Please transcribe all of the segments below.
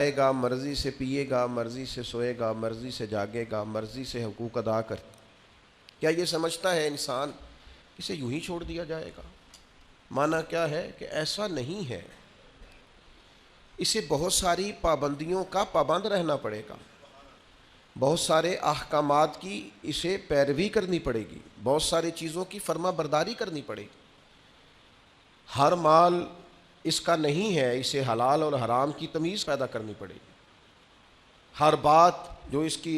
کھائے گا، مرضی سے پیے گا، مرضی سے سوئے گا، مرضی سے جاگے گا، مرضی سے حقوق ادا کر. کیا یہ سمجھتا ہے انسان اسے یوں ہی چھوڑ دیا جائے گا؟ معنی کیا ہے کہ ایسا نہیں ہے، اسے بہت ساری پابندیوں کا پابند رہنا پڑے گا، بہت سارے احکامات کی اسے پیروی کرنی پڑے گی، بہت ساری چیزوں کی فرما برداری کرنی پڑے گی. ہر مال اس کا نہیں ہے، اسے حلال اور حرام کی تمیز پیدا کرنی پڑے گی. ہر بات جو اس کی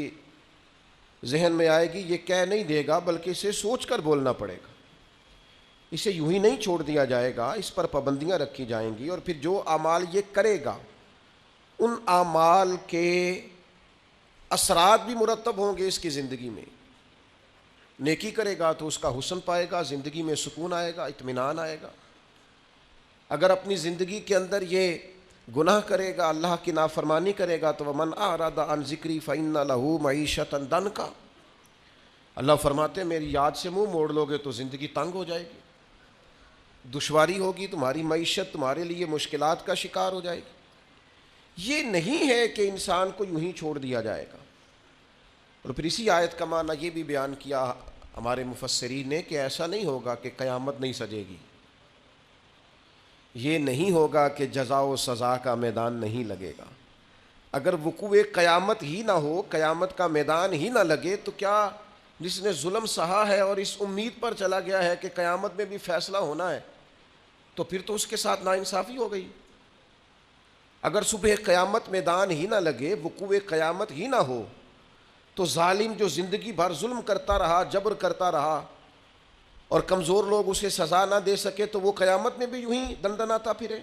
ذہن میں آئے گی یہ کہہ نہیں دے گا، بلکہ اسے سوچ کر بولنا پڑے گا. اسے یوں ہی نہیں چھوڑ دیا جائے گا، اس پر پابندیاں رکھی جائیں گی. اور پھر جو اعمال یہ کرے گا ان اعمال کے اثرات بھی مرتب ہوں گے اس کی زندگی میں. نیکی کرے گا تو اس کا حسن پائے گا، زندگی میں سکون آئے گا، اطمینان آئے گا. اگر اپنی زندگی کے اندر یہ گناہ کرے گا، اللہ کی نافرمانی کرے گا تو وَمَنْ أَعْرَضَ عَنْ ذِكْرِي فَإِنَّ لَهُ مَعِيشَةً ضَنْكًا. اللہ فرماتے ہیں میری یاد سے منہ موڑ لو گے تو زندگی تنگ ہو جائے گی، دشواری ہوگی، تمہاری معیشت تمہارے لیے مشکلات کا شکار ہو جائے گی. یہ نہیں ہے کہ انسان کو یوں ہی چھوڑ دیا جائے گا. اور پھر اسی آیت کا معنی یہ بھی بیان کیا ہمارے مفسرین نے کہ ایسا نہیں ہوگا کہ قیامت نہیں سجے گی، یہ نہیں ہوگا کہ جزا و سزا کا میدان نہیں لگے گا. اگر وقوع قیامت ہی نہ ہو، قیامت کا میدان ہی نہ لگے، تو کیا جس نے ظلم سہا ہے اور اس امید پر چلا گیا ہے کہ قیامت میں بھی فیصلہ ہونا ہے، تو پھر تو اس کے ساتھ ناانصافی ہو گئی. اگر صبح قیامت میدان ہی نہ لگے، وقوع قیامت ہی نہ ہو، تو ظالم جو زندگی بھر ظلم کرتا رہا، جبر کرتا رہا اور کمزور لوگ اسے سزا نہ دے سکے، تو وہ قیامت میں بھی یوں ہی دندناتا پھرے.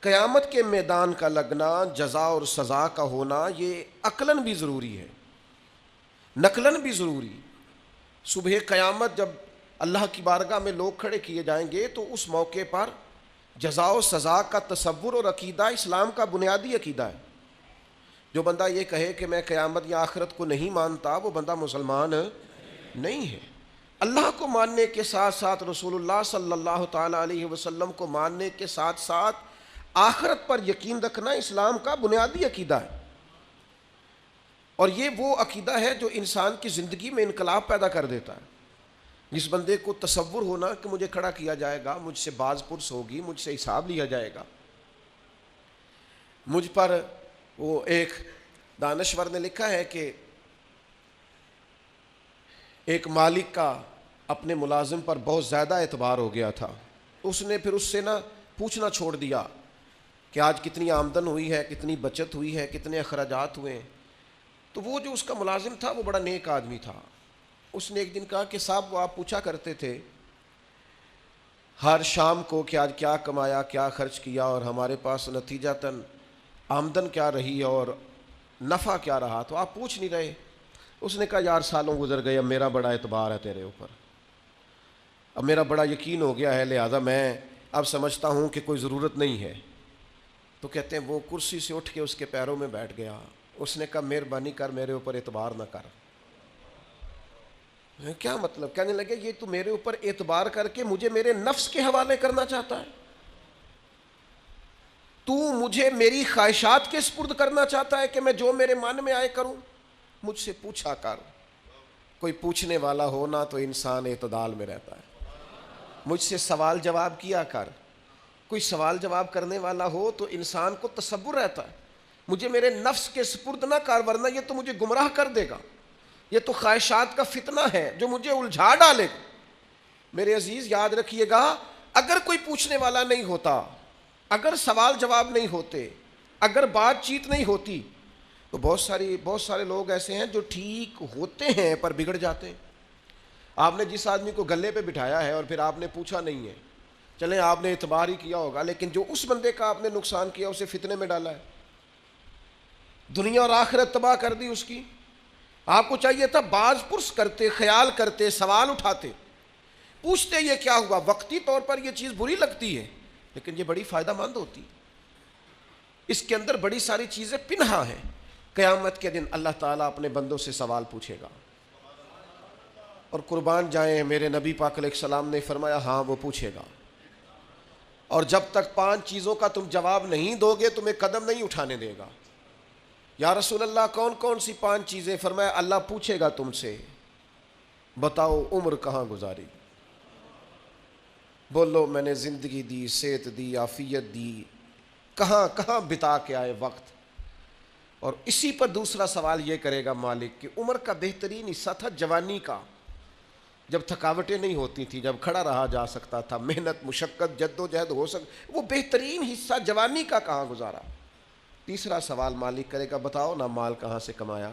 قیامت کے میدان کا لگنا، جزا اور سزا کا ہونا، یہ عقلاً بھی ضروری ہے، نقلاً بھی ضروری. صبح قیامت جب اللہ کی بارگاہ میں لوگ کھڑے کیے جائیں گے تو اس موقع پر جزا و سزا کا تصور اور عقیدہ اسلام کا بنیادی عقیدہ ہے. جو بندہ یہ کہے کہ میں قیامت یا آخرت کو نہیں مانتا، وہ بندہ مسلمان نہیں ہے. اللہ کو ماننے کے ساتھ ساتھ، رسول اللہ صلی اللہ تعالیٰ علیہ وسلم کو ماننے کے ساتھ ساتھ آخرت پر یقین رکھنا اسلام کا بنیادی عقیدہ ہے. اور یہ وہ عقیدہ ہے جو انسان کی زندگی میں انقلاب پیدا کر دیتا ہے. جس بندے کو تصور ہونا کہ مجھے کھڑا کیا جائے گا، مجھ سے باز پرس ہوگی، مجھ سے حساب لیا جائے گا، مجھ پر وہ ایک دانشور نے لکھا ہے کہ ایک مالک کا اپنے ملازم پر بہت زیادہ اعتبار ہو گیا تھا. اس نے پھر اس سے پوچھنا چھوڑ دیا کہ آج کتنی آمدن ہوئی ہے، کتنی بچت ہوئی ہے، کتنے اخراجات ہوئے ہیں. تو وہ جو اس کا ملازم تھا وہ بڑا نیک آدمی تھا. اس نے ایک دن کہا کہ صاحب وہ آپ پوچھا کرتے تھے ہر شام کو کہ آج کیا کمایا، کیا خرچ کیا، اور ہمارے پاس نتیجتاً آمدن کیا رہی اور نفع کیا رہا، تو آپ پوچھ نہیں رہے. اس نے کہا یار سالوں گزر گئے، اب میرا بڑا اعتبار ہے تیرے اوپر، اب میرا بڑا یقین ہو گیا ہے، لہذا میں اب سمجھتا ہوں کہ کوئی ضرورت نہیں ہے. تو کہتے ہیں وہ کرسی سے اٹھ کے اس کے پیروں میں بیٹھ گیا. اس نے کہا مہربانی کر، میرے اوپر اعتبار نہ کر. کیا مطلب؟ کہنے لگے یہ تو میرے اوپر اعتبار کر کے مجھے میرے نفس کے حوالے کرنا چاہتا ہے، تو مجھے میری خواہشات کے سپرد کرنا چاہتا ہے کہ میں جو میرے من میں آئے کروں. مجھ سے پوچھا کر. کوئی پوچھنے والا ہونا تو انسان اعتدال میں رہتا ہے. مجھ سے سوال جواب کیا کر. کوئی سوال جواب کرنے والا ہو تو انسان کو تصور رہتا ہے. مجھے میرے نفس کے سپرد نہ کر، ورنہ یہ تو مجھے گمراہ کر دے گا. یہ تو خواہشات کا فتنہ ہے جو مجھے الجھا ڈالے گا. میرے عزیز یاد رکھیے گا، اگر کوئی پوچھنے والا نہیں ہوتا، اگر سوال جواب نہیں ہوتے، اگر بات چیت نہیں ہوتی، تو بہت سارے لوگ ایسے ہیں جو ٹھیک ہوتے ہیں پر بگڑ جاتے ہیں. آپ نے جس آدمی کو گلے پہ بٹھایا ہے اور پھر آپ نے پوچھا نہیں ہے، چلیں آپ نے اعتبار ہی کیا ہوگا، لیکن جو اس بندے کا آپ نے نقصان کیا اسے فتنے میں ڈالا ہے، دنیا اور آخرت تباہ کر دی اس کی. آپ کو چاہیے تھا باز پرس کرتے، خیال کرتے، سوال اٹھاتے، پوچھتے یہ کیا ہوا. وقتی طور پر یہ چیز بری لگتی ہے لیکن یہ بڑی فائدہ مند ہوتی، اس کے اندر بڑی ساری چیزیں پنہا ہیں. قیامت کے دن اللہ تعالیٰ اپنے بندوں سے سوال پوچھے گا، اور قربان جائیں میرے نبی پاک علیہ السلام نے فرمایا ہاں وہ پوچھے گا. اور جب تک 5 چیزوں کا تم جواب نہیں دو گے تمہیں قدم نہیں اٹھانے دے گا۔ یا رسول اللہ کون کون سی 5 چیزیں؟ فرمایا اللہ پوچھے گا تم سے، بتاؤ عمر کہاں گزاری؟ بولو میں نے زندگی دی، صحت دی، عافیت دی، کہاں کہاں بتا کے آئے وقت؟ اور اسی پر دوسرا سوال یہ کرے گا مالک کہ عمر کا بہترین حصہ تھا جوانی کا، جب تھکاوٹیں نہیں ہوتی تھی، جب کھڑا رہا جا سکتا تھا، محنت مشقت جد و جہد ہو وہ بہترین حصہ جوانی کا کہاں گزارا؟ تیسرا سوال مالک کرے گا بتاؤ نا مال کہاں سے کمایا؟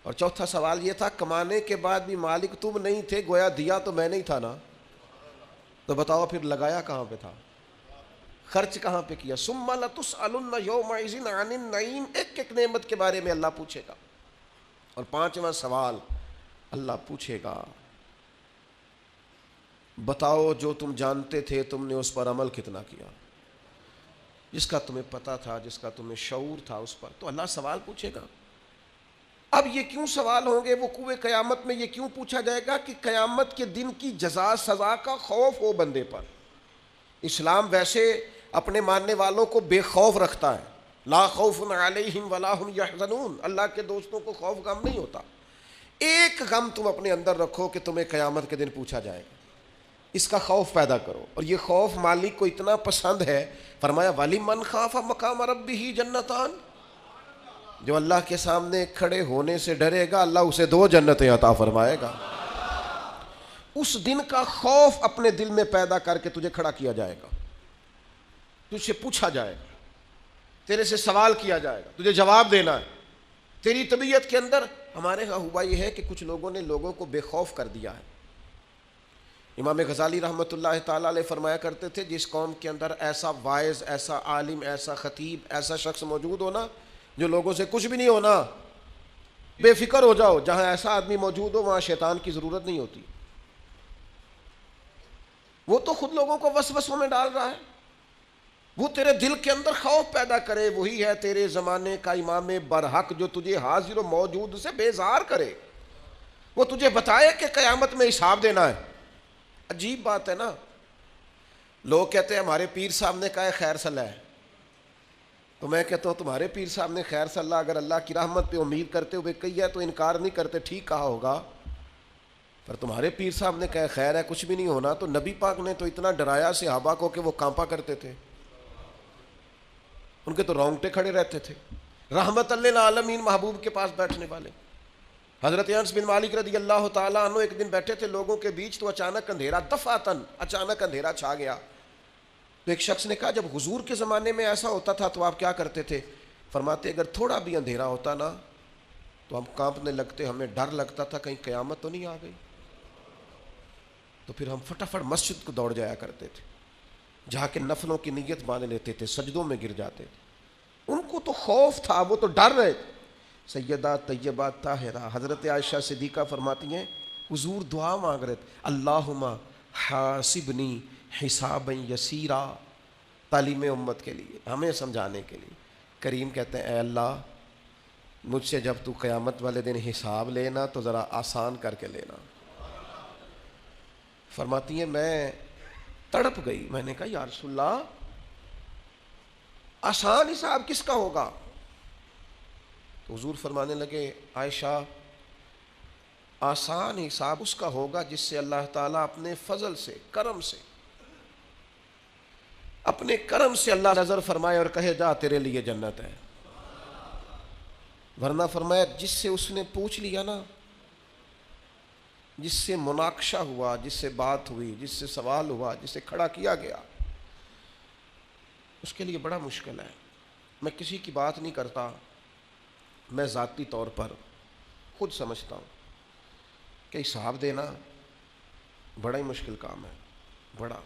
اور چوتھا سوال یہ تھا کمانے کے بعد بھی مالک تم نہیں تھے، گویا دیا تو میں نہیں تھا نا، تو بتاؤ پھر لگایا کہاں پہ تھا، خرچ کہاں پہ کیا؟ ثم لتسألن یومئذ عن النعیم، ایک ایک نعمت کے بارے میں اللہ پوچھے گا۔ اور 5واں سوال اللہ پوچھے گا بتاؤ جو تم جانتے تھے تم نے اس پر عمل کتنا کیا؟ جس کا تمہیں پتا تھا، جس کا تمہیں شعور تھا اس پر تو اللہ سوال پوچھے گا۔ اب یہ کیوں سوال ہوں گے وقوع قیامت میں؟ یہ کیوں پوچھا جائے گا کہ قیامت کے دن کی جزا سزا کا خوف ہو بندے پر۔ اسلام ویسے اپنے ماننے والوں کو بے خوف رکھتا ہے، لا خوف علیہم ولا ہم یحزنون، اللہ کے دوستوں کو خوف غم نہیں ہوتا۔ ایک غم تم اپنے اندر رکھو کہ تمہیں قیامت کے دن پوچھا جائے گا، اس کا خوف پیدا کرو، اور یہ خوف مالک کو اتنا پسند ہے، فرمایا وَلِمَنْ خَافَ مَقَامَ رَبِّهِ جَنَّتَانِ، جو اللہ کے سامنے کھڑے ہونے سے ڈرے گا اللہ اسے 2 جنتیں عطا فرمائے گا۔ اس دن کا خوف اپنے دل میں پیدا کر کے تجھے کھڑا کیا جائے گا، تجھ سے پوچھا جائے گا، تیرے سے سوال کیا جائے گا، تجھے جواب دینا ہے۔ تیری طبیعت کے اندر ہمارے ہاں ہوا یہ ہے کہ کچھ لوگوں نے لوگوں کو بے خوف کر دیا ہے۔ امام غزالی رحمۃ اللہ تعالیٰ علیہ فرمایا کرتے تھے جس قوم کے اندر ایسا واعظ، ایسا عالم، ایسا خطیب، ایسا شخص موجود ہونا جو لوگوں سے کچھ بھی نہیں ہونا، بے فکر ہو جاؤ، جہاں ایسا آدمی موجود ہو وہاں شیطان کی ضرورت نہیں ہوتی، وہ تو خود لوگوں کو وسوسوں میں ڈال رہا ہے، وہ تیرے دل کے اندر خوف پیدا کرے، وہی ہے تیرے زمانے کا امام برحق جو تجھے حاضر و موجود سے بیزار کرے، وہ تجھے بتائے کہ قیامت میں حساب دینا ہے۔ عجیب بات ہے نا، لوگ کہتے ہیں ہمارے پیر صاحب نے کہا ہے خیر صلاح ہے، تو میں کہتا ہوں تمہارے پیر صاحب نے خیر صلاح اگر اللہ کی رحمت پہ امید کرتے ہوئے کہی ہے تو انکار نہیں کرتے، ٹھیک کہا ہوگا، پر تمہارے پیر صاحب نے کہا خیر ہے کچھ بھی نہیں ہونا، تو نبی پاک نے تو اتنا ڈرایا صحابہ کو کہ وہ کانپا کرتے تھے، ان کے تو رونگٹے کھڑے رہتے تھے، رحمت للعالمین محبوب کے پاس بیٹھنے والے۔ حضرت انس بن مالک رضی اللہ تعالیٰ عنہ ایک دن بیٹھے تھے لوگوں کے بیچ، تو اچانک اندھیرا، دفعتاً اچانک اندھیرا چھا گیا، تو ایک شخص نے کہا جب حضور کے زمانے میں ایسا ہوتا تھا تو آپ کیا کرتے تھے؟ فرماتے اگر تھوڑا بھی اندھیرا ہوتا نا تو ہم کانپنے لگتے، ہمیں ڈر لگتا تھا کہیں قیامت تو نہیں آ گئی، تو پھر ہم فٹافٹ مسجد کو دوڑ جایا کرتے تھے، جہاں کے نفلوں کی نیت باندھ لیتے تھے، سجدوں میں گر جاتے تھے، ان کو تو خوف تھا، وہ تو ڈر رہے تھے۔ سیدہ طیبہ طاہرہ حضرت عائشہ صدیقہ فرماتی ہیں حضور دعا مانگ رہے تھے، اللہم حاسبنی حسابا یسیرا، تعلیم امت کے لیے، ہمیں سمجھانے کے لیے۔ کریم کہتے ہیں اے اللہ مجھ سے جب تو قیامت والے دن حساب لینا تو ذرا آسان کر کے لینا۔ فرماتی ہیں میں تڑپ گئی، میں نے کہا یا رسول اللہ آسان حساب کس کا ہوگا؟ تو حضور فرمانے لگے عائشہ آسان حساب اس کا ہوگا جس سے اللہ تعالیٰ اپنے فضل سے، کرم سے، اپنے کرم سے اللہ نظر فرمائے اور کہے جا تیرے لیے جنت ہے، ورنہ فرمایا جس سے اس نے پوچھ لیا نا، جس سے مناقشہ ہوا، جس سے بات ہوئی، جس سے سوال ہوا، جس سے کھڑا کیا گیا، اس کے لیے بڑا مشکل ہے۔ میں کسی کی بات نہیں کرتا، میں ذاتی طور پر خود سمجھتا ہوں کہ حساب دینا بڑا ہی مشکل کام ہے، بڑا۔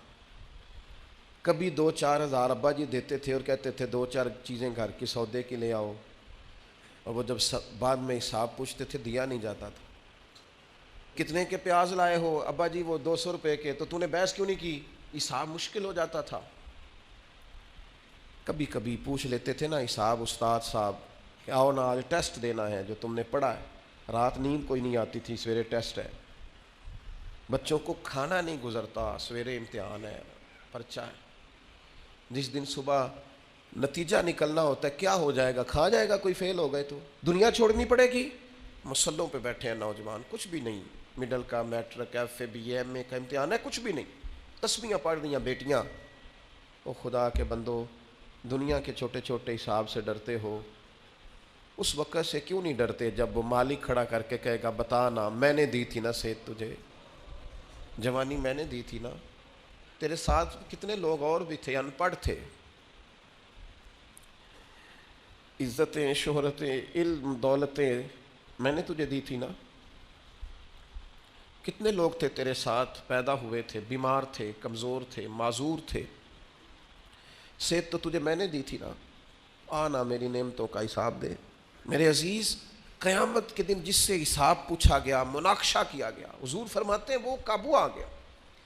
کبھی 2-4 ہزار ابا جی دیتے تھے اور کہتے تھے 2-4 چیزیں گھر کی سودے کی لے آؤ، اور وہ جب بعد میں حساب پوچھتے تھے دیا نہیں جاتا تھا۔ کتنے کے پیاز لائے ہو؟ ابا جی وہ 200 روپے کے، تو تو نے بحث کیوں نہیں کی؟ حساب مشکل ہو جاتا تھا۔ کبھی کبھی پوچھ لیتے تھے نا حساب استاد صاحب کہ آؤ نا آج ٹیسٹ دینا ہے جو تم نے پڑھا ہے، رات نیند کوئی نہیں آتی تھی، سویرے ٹیسٹ ہے، بچوں کو کھانا نہیں گزرتا، سویرے امتحان ہے، پرچہ ہے، جس دن صبح نتیجہ نکلنا ہوتا ہے کیا ہو جائے گا، کھا جائے گا کوئی فیل ہو گئے تو دنیا چھوڑنی پڑے گی. مسلوں پہ بیٹھے ہیں نوجوان، کچھ بھی نہیں، مڈل کا، matric, F A, B A, M A کا امتحان ہے، کچھ بھی نہیں، تسبیحاں پڑھ رہی ہیں بیٹیاں. او خدا کے بندو، دنیا کے چھوٹے چھوٹے حساب سے ڈرتے ہو، اس وقت سے کیوں نہیں ڈرتے جب وہ مالک کھڑا کر کے کہے گا بتا نا، میں نے دی تھی نا صحت تجھے، جوانی میں نے دی تھی نا، تیرے ساتھ کتنے لوگ اور بھی تھے ان پڑھ تھے، عزتیں، شہرتیں، علم، دولتیں میں نے تجھے دی تھی نا، کتنے لوگ تھے تیرے ساتھ پیدا ہوئے تھے، بیمار تھے، کمزور تھے، معذور تھے، صحت تو تجھے میں نے دی تھی نا، آنا میری نعمتوں کا حساب دے. میرے عزیز، قیامت کے دن جس سے حساب پوچھا گیا، مناقشہ کیا گیا، حضور فرماتے ہیں وہ قابو آ گیا.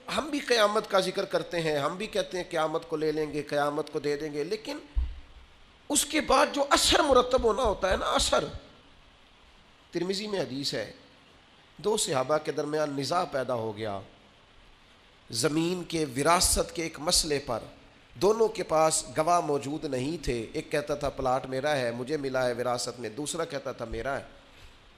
ہم بھی قیامت کا ذکر کرتے ہیں، ہم بھی کہتے ہیں قیامت کو لے لیں گے، قیامت کو دے دیں گے، لیکن اس کے بعد جو اثر مرتب ہونا ہوتا ہے نا، اثر. ترمذی میں حدیث ہے، دو صحابہ کے درمیان نزاع پیدا ہو گیا زمین کے وراثت کے ایک مسئلے پر. دونوں کے پاس گواہ موجود نہیں تھے، ایک کہتا تھا پلاٹ میرا ہے، مجھے ملا ہے وراثت میں، دوسرا کہتا تھا میرا ہے.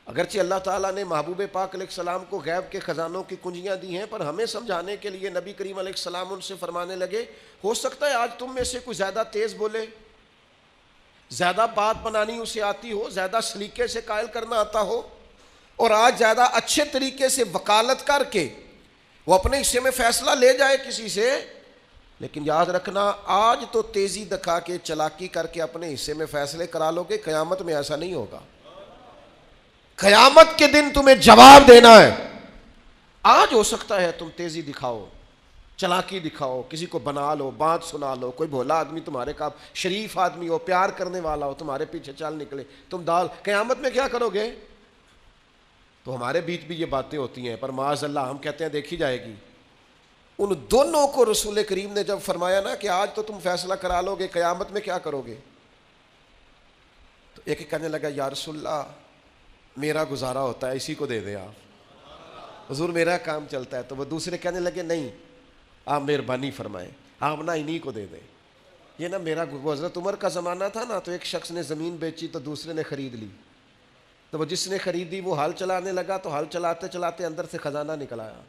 اگرچہ اللہ تعالیٰ نے محبوب پاک علیہ السلام کو غیب کے خزانوں کی کنجیاں دی ہیں، پر ہمیں سمجھانے کے لیے نبی کریم علیہ السلام ان سے فرمانے لگے، ہو سکتا ہے آج تم میں سے کوئی زیادہ تیز بولے، زیادہ بات بنانی اسے آتی ہو، زیادہ سلیقے سے قائل کرنا آتا ہو، اور آج زیادہ اچھے طریقے سے وکالت کر کے وہ اپنے حصے میں فیصلہ لے جائے کسی سے. لیکن یاد رکھنا، آج تو تیزی دکھا کے، چلاکی کر کے اپنے حصے میں فیصلے کرا لو گے، قیامت میں ایسا نہیں ہوگا. قیامت کے دن تمہیں جواب دینا ہے. آج ہو سکتا ہے تم تیزی دکھاؤ، چلاکی دکھاؤ، کسی کو بنا لو، بات سنا لو، کوئی بھولا آدمی تمہارے کا شریف آدمی ہو، پیار کرنے والا ہو، تمہارے پیچھے چل نکلے، تم دال. قیامت میں کیا کرو گے؟ تو ہمارے بیچ بھی یہ باتیں ہوتی ہیں، پر معاذ اللہ ہم کہتے ہیں دیکھی جائے گی. ان دونوں کو رسول کریم نے جب فرمایا نا کہ آج تو تم فیصلہ کرا لو گے، قیامت میں کیا کرو گے، تو ایک کہنے لگا یا رسول اللہ میرا گزارا ہوتا ہے، اسی کو دے دیں آپ، حضور میرا کام چلتا ہے. تو وہ دوسرے کہنے لگے نہیں، آپ مہربانی فرمائیں، آپ نا انہی کو دے دیں. یہ نا میرا، حضرت عمر کا زمانہ تھا نا، تو ایک شخص نے زمین بیچی تو دوسرے نے خرید لی. تو وہ جس نے خریدی وہ ہل چلانے لگا، تو ہل چلاتے چلاتے اندر سے خزانہ نکل آیا.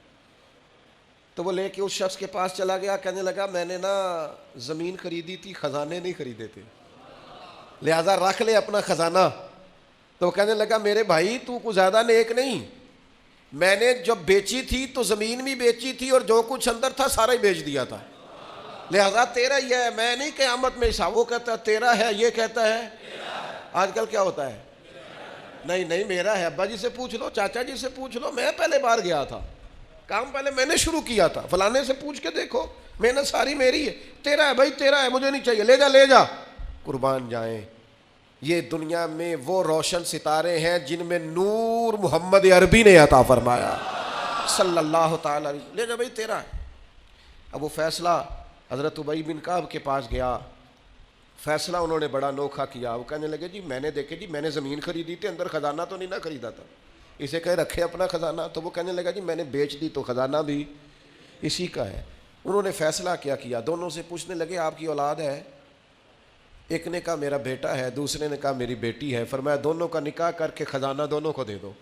تو وہ لے کے اس شخص کے پاس چلا گیا، کہنے لگا میں نے نا زمین خریدی تھی، خزانے نہیں خریدے تھے، لہذا رکھ لے اپنا خزانہ. تو وہ کہنے لگا میرے بھائی تو کچھ زیادہ نیک نہیں، میں نے جب بیچی تھی تو زمین بھی بیچی تھی اور جو کچھ اندر تھا سارا ہی بیچ دیا تھا، لہذا تیرا ہی ہے، میں نہیں قیامت میں حساب. وہ کہتا ہے تیرا ہے، یہ کہتا ہے آج کل کیا ہوتا ہے، نہیں نہیں میرا ہے، ابا جی سے پوچھ لو، چاچا جی سے پوچھ لو، میں پہلے بار گیا تھا، کام پہلے میں نے شروع کیا تھا، فلانے سے پوچھ کے دیکھو، محنت ساری میری ہے. تیرا ہے بھائی، تیرا ہے، مجھے نہیں چاہیے، لے جا لے جا. قربان جائیں، یہ دنیا میں وہ روشن ستارے ہیں جن میں نور محمد عربی نے عطا فرمایا صلی اللہ تعالی علیہ وسلم. لے جا بھائی تیرا ہے. اب وہ فیصلہ حضرت ابی بن کعب کے پاس گیا، فیصلہ انہوں نے بڑا انوکھا کیا. وہ کہنے لگے جی میں نے دیکھے جی، میں نے زمین خریدی تھی، اندر خزانہ تو نہیں نہ خریدا تھا، اسے کہے رکھے اپنا خزانہ. تو وہ کہنے لگا جی میں نے بیچ دی تو خزانہ بھی اسی کا ہے. انہوں نے فیصلہ کیا، دونوں سے پوچھنے لگے آپ کی اولاد ہے؟ ایک نے کہا میرا بیٹا ہے، دوسرے نے کہا میری بیٹی ہے. فرمایا دونوں کا نکاح کر کے خزانہ دونوں کو دے دو،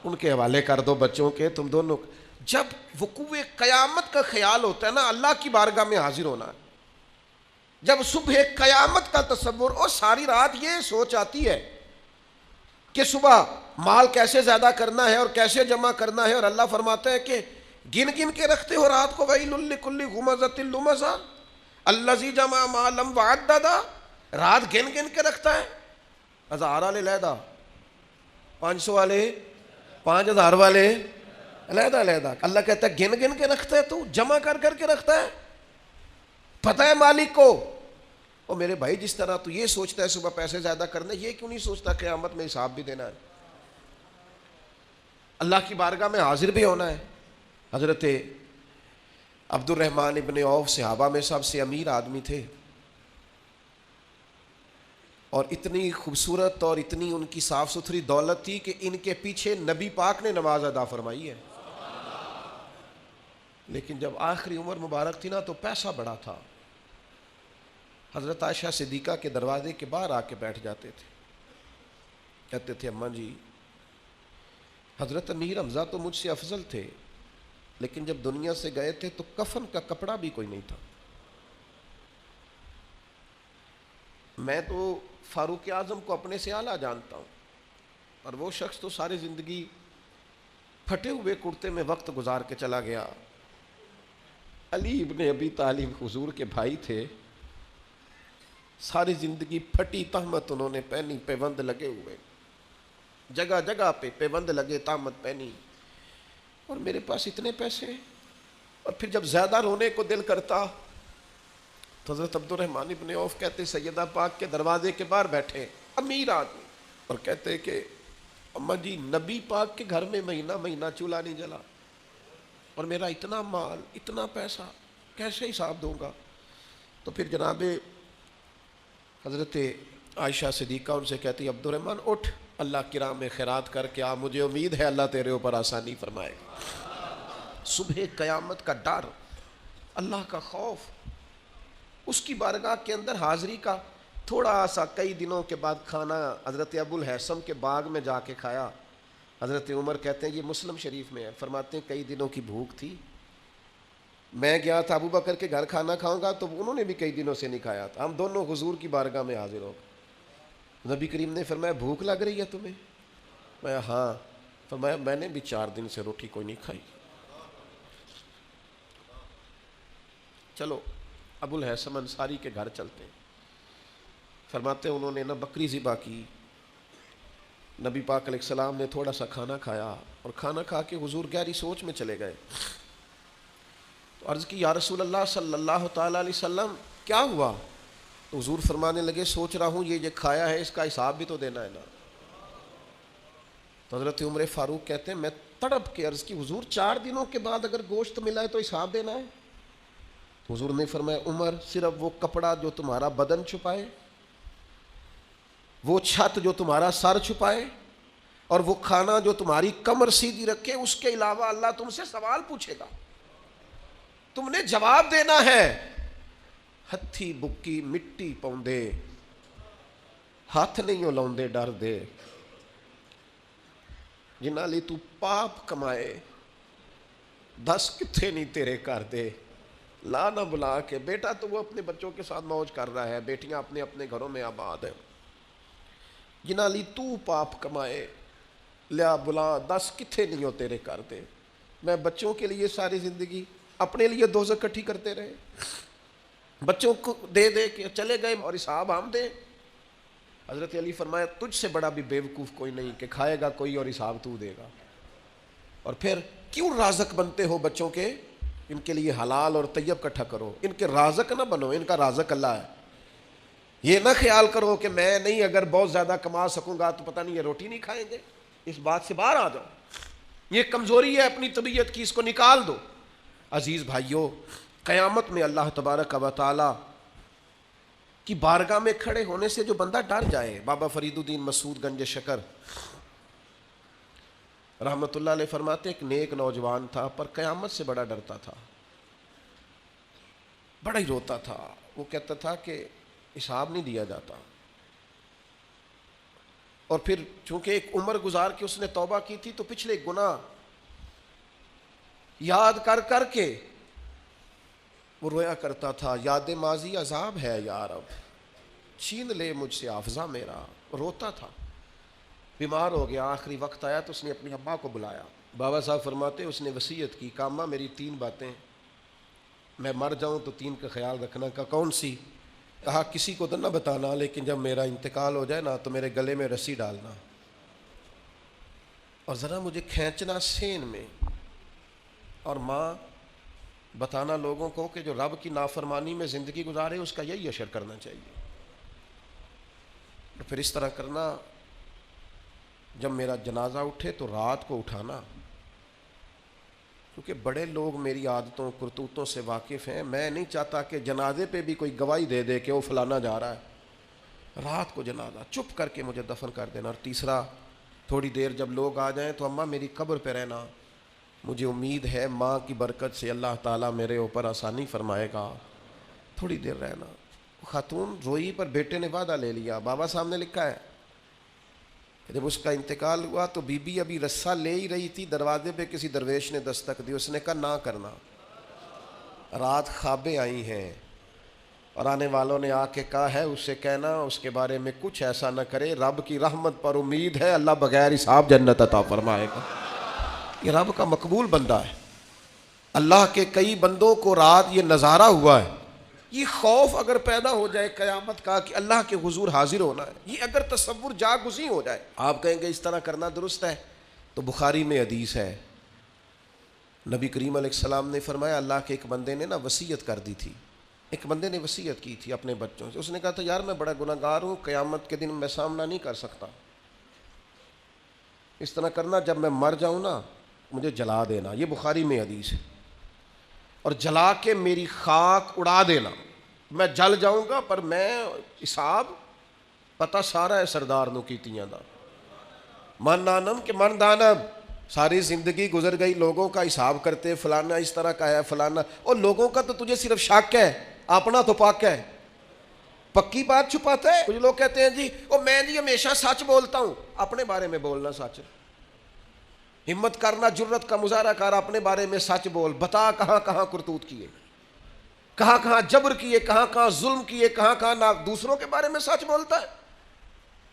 ان کے حوالے کر دو بچوں کے، تم دونوں. جب وقوع قیامت کا خیال ہوتا ہے نا، اللہ کی بارگاہ میں حاضر ہونا ہے، جب صبح قیامت کا تصور، اور ساری رات یہ سوچ آتی ہے کہ صبح مال کیسے زیادہ کرنا ہے اور کیسے جمع کرنا ہے، اور اللہ فرماتا ہے کہ گن گن کے رکھتے ہو رات کو، ویل لکل ہمزۃ لمزہ الذی جمع مالا وعددہ. رات گن گن کے رکھتا ہے، 1000 والے علیحدہ، 500 والے، 5000 والے علیحدہ علیحدہ. اللہ کہتا ہے گن گن کے رکھتا ہے، تو جمع کر کر کے رکھتا ہے، پتہ ہے مالک کو. اور میرے بھائی جس طرح تو یہ سوچتا ہے صبح پیسے زیادہ کرنے، یہ کیوں نہیں سوچتا قیامت میں حساب بھی دینا ہے، اللہ کی بارگاہ میں حاضر بھی ہونا ہے. حضرت عبد الرحمن ابن عوف صحابہ میں سب سے امیر آدمی تھے، اور اتنی خوبصورت اور اتنی ان کی صاف ستھری دولت تھی کہ ان کے پیچھے نبی پاک نے نماز ادا فرمائی ہے. لیکن جب آخری عمر مبارک تھی نا تو پیسہ بڑا تھا. حضرت عائشہ صدیقہ کے دروازے کے باہر آ کے بیٹھ جاتے تھے. کہتے تھے اماں جی حضرت امیر حمزہ تو مجھ سے افضل تھے، لیکن جب دنیا سے گئے تھے تو کفن کا کپڑا بھی کوئی نہیں تھا. میں تو فاروق اعظم کو اپنے سے اعلیٰ جانتا ہوں، اور وہ شخص تو ساری زندگی پھٹے ہوئے کرتے میں وقت گزار کے چلا گیا. علی ابن ابی طالب حضور کے بھائی تھے، ساری زندگی پھٹی تہمت انہوں نے پہنی، پیوند لگے ہوئے، جگہ جگہ پہ پیوند لگے، تہمت پہنی، اور میرے پاس اتنے پیسے. اور پھر جب زیادہ رونے کو دل کرتا تو حضرت عبد الرحمن ابن عوف کہتے سیدہ پاک کے دروازے کے باہر بیٹھے، امیر آدمی، اور کہتے کہ اماں جی نبی پاک کے گھر میں مہینہ مہینہ چولہا نہیں جلا، اور میرا اتنا مال اتنا پیسہ کیسے حساب دوں گا. تو پھر جناب حضرت عائشہ صدیقہ ان سے کہتی عبد الرحمن اٹھ، اللہ کی راہ میں خیرات کر کے آ، مجھے امید ہے اللہ تیرے اوپر آسانی فرمائے گا. صبح قیامت کا ڈر، اللہ کا خوف، اس کی بارگاہ کے اندر حاضری کا تھوڑا سا. کئی دنوں کے بعد کھانا حضرت ابو الہیثم کے باغ میں جا کے کھایا. حضرت عمر کہتے ہیں یہ مسلم شریف میں ہے، فرماتے ہیں کئی دنوں کی بھوک تھی، میں گیا تھا ابو بکر کے گھر کھانا کھاؤں گا تو انہوں نے بھی کئی دنوں سے نہیں کھایا تھا، ہم دونوں حضور کی بارگاہ میں حاضر ہو گئے. نبی کریم نے فرمایا بھوک لگ رہی ہے تمہیں؟ میں ہاں. فرمایا میں نے بھی 4 دن سے روٹی کوئی نہیں کھائی. چلو ابو الہیثم انصاری کے گھر چلتے ہیں. فرماتے ہیں انہوں نے نہ بکری ذبح کی، نبی پاک علیہ السلام نے تھوڑا سا کھانا کھایا، اور کھانا کھا کے حضور گہری سوچ میں چلے گئے. تو عرض کی یا رسول اللہ صلی اللہ تعالیٰ علیہ وسلم کیا ہوا؟ تو حضور فرمانے لگے سوچ رہا ہوں یہ کھایا ہے اس کا حساب بھی تو دینا ہے نا. تو حضرت عمر فاروق کہتے ہیں میں تڑپ کے عرض کی حضور 4 دنوں کے بعد اگر گوشت ملا ہے تو حساب دینا ہے؟ تو حضور نے فرمایا عمر صرف وہ کپڑا جو تمہارا بدن چھپائے، وہ چھت جو تمہارا سر چھپائے، اور وہ کھانا جو تمہاری کمر سیدھی رکھے، اس کے علاوہ اللہ تم سے سوال پوچھے گا، تم نے جواب دینا ہے. ہتھی بکی مٹی پوندے، ہاتھ نہیں ہلاؤندے ڈر دے، جنہاں لی تو پاپ کمائے دس کتھے نہیں تیرے کر دے. لا نہ بلا کے بیٹا تو وہ اپنے بچوں کے ساتھ موج کر رہا ہے، بیٹیاں اپنے اپنے گھروں میں آباد ہیں. جنہاں لی تو پاپ کمائے لیا بلا 10 کتھے نہیں ہو تیرے کر دے. میں بچوں کے لیے ساری زندگی اپنے لیے دوزخ کٹھی کرتے رہے، بچوں کو دے دے کے چلے گئے اور حساب ہم دیں. حضرت علی فرمایا تجھ سے بڑا بھی بیوقوف کوئی نہیں کہ کھائے گا کوئی اور حساب تو دے گا. اور پھر کیوں رازق بنتے ہو بچوں کے؟ ان کے لیے حلال اور طیب کٹھا کرو، ان کے رازق نہ بنو، ان کا رازق اللہ ہے. یہ نہ خیال کرو کہ میں نہیں اگر بہت زیادہ کما سکوں گا تو پتہ نہیں یہ روٹی نہیں کھائیں گے. اس بات سے باہر آ جاؤ، یہ کمزوری ہے اپنی طبیعت کی، اس کو نکال دو. عزیز بھائیوں قیامت میں اللہ تبارک و تعالی کی بارگاہ میں کھڑے ہونے سے جو بندہ ڈر جائے. بابا فرید الدین مسعود گنج شکر رحمۃ اللہ علیہ فرماتے ایک نیک نوجوان تھا پر قیامت سے بڑا ڈرتا تھا، بڑا ہی روتا تھا. وہ کہتا تھا کہ حساب نہیں دیا جاتا. اور پھر چونکہ ایک عمر گزار کے اس نے توبہ کی تھی تو پچھلے گناہ یاد کر کر کے وہ رویا کرتا تھا، یاد ماضی عذاب ہے یا رب، چھین لے مجھ سے حافظہ میرا. روتا تھا، بیمار ہو گیا، آخری وقت آیا تو اس نے اپنی اماں کو بلایا. بابا صاحب فرماتے اس نے وصیت کی کہ اماں میری 3 باتیں، میں مر جاؤں تو 3 کا خیال رکھنا. کا کون سی؟ کہا کسی کو تو نہ بتانا، لیکن جب میرا انتقال ہو جائے نا تو میرے گلے میں رسی ڈالنا اور ذرا مجھے کھینچنا سین میں. اور ماں بتانا لوگوں کو کہ جو رب کی نافرمانی میں زندگی گزارے اس کا یہی اشر کرنا چاہیے. پھر اس طرح کرنا جب میرا جنازہ اٹھے تو رات کو اٹھانا، کیونکہ بڑے لوگ میری عادتوں کرتوتوں سے واقف ہیں. میں نہیں چاہتا کہ جنازے پہ بھی کوئی گواہی دے دے کہ وہ فلانا جا رہا ہے. رات کو جنازہ چپ کر کے مجھے دفن کر دینا. اور تیسرا تھوڑی دیر جب لوگ آ جائیں تو اماں میری قبر پہ رہنا، مجھے امید ہے ماں کی برکت سے اللہ تعالیٰ میرے اوپر آسانی فرمائے گا، تھوڑی دیر رہنا۔ خاتون روئی پر بیٹے نے وعدہ لے لیا، بابا صاحب نے لکھا ہے جب اس کا انتقال ہوا تو بی بی ابھی رسہ لے ہی رہی تھی، دروازے پہ کسی درویش نے دستک دی، اس نے کہا نہ کرنا، رات خوابیں آئی ہیں اور آنے والوں نے آ کے کہا ہے اس سے کہنا اس کے بارے میں کچھ ایسا نہ کرے، رب کی رحمت پر امید ہے، اللہ بغیر حساب جنت عطا فرمائے گا۔ یہ رب کا مقبول بندہ ہے، اللہ کے کئی بندوں کو رات یہ نظارہ ہوا ہے۔ یہ خوف اگر پیدا ہو جائے قیامت کا کہ اللہ کے حضور حاضر ہونا ہے، یہ اگر تصور جاگزیں ہو جائے، آپ کہیں گے اس طرح کرنا درست ہے، تو بخاری میں حدیث ہے، نبی کریم علیہ السلام نے فرمایا اللہ کے ایک بندے نے وصیت کر دی تھی، ایک بندے نے وصیت کی تھی اپنے بچوں سے، اس نے کہا تھا یار میں بڑا گناہگار ہوں، قیامت کے دن میں سامنا نہیں کر سکتا، اس طرح کرنا جب میں مر جاؤں نا مجھے جلا دینا، یہ بخاری میں حدیث ہے، اور جلا کے میری خاک اڑا دینا، میں جل جاؤں گا پر میں حساب پتہ سارا ہے سردار نو کیتیاں دا، من نانم کہ من دانم، ساری زندگی گزر گئی لوگوں کا حساب کرتے، فلانا اس طرح کا ہے فلانا، اور لوگوں کا تو تجھے صرف شک ہے، اپنا تو پاک ہے، پکی بات چھپاتا ہے۔ کچھ لوگ کہتے ہیں جی میں جی ہمیشہ سچ بولتا ہوں، اپنے بارے میں بولنا سچ، ہمت کرنا جرت کا مظاہرہ کر، اپنے بارے میں سچ بول، بتا کہاں کہاں کرتوت کیے، کہاں کہاں جبر کیے، کہاں کہاں ظلم کیے، کہاں کہاں دوسروں کے بارے میں سچ بولتا ہے،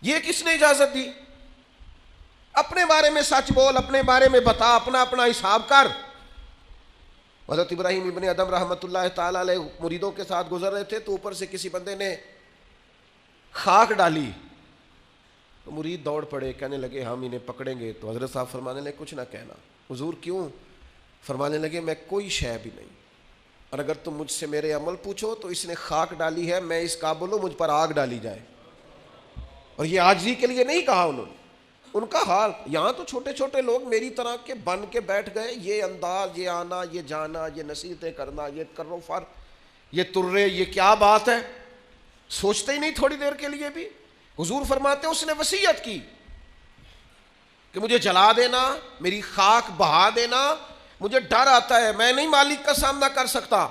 یہ کس نے اجازت دی؟ اپنے بارے میں سچ بول، اپنے بارے میں بتا، اپنا اپنا حساب کر۔ حضرت ابراہیم ابن ادم رحمۃ اللہ تعالی علیہ مریدوں کے ساتھ گزر رہے تھے تو اوپر سے کسی بندے نے خاک ڈالی، تو مرید دوڑ پڑے، کہنے لگے ہم انہیں پکڑیں گے، تو حضرت صاحب فرمانے لگے کچھ نہ کہنا۔ حضور کیوں؟ فرمانے لگے میں کوئی شے بھی نہیں، اور اگر تم مجھ سے میرے عمل پوچھو تو اس نے خاک ڈالی ہے، میں اس قابل ہوں مجھ پر آگ ڈالی جائے، اور یہ عاجزی کے لیے نہیں کہا انہوں نے، ان کا حال یہاں تو چھوٹے چھوٹے لوگ میری طرح کے بن کے بیٹھ گئے، یہ انداز، یہ آنا، یہ جانا، یہ نصیحتیں کرنا، یہ کرو فر، یہ ترے، یہ کیا بات ہے، سوچتے ہی نہیں تھوڑی دیر کے لیے بھی۔ حضور فرماتے اس نے وصیت کی کہ مجھے جلا دینا، میری خاک بہا دینا، مجھے ڈر آتا ہے، میں نہیں مالک کا سامنا کر سکتا،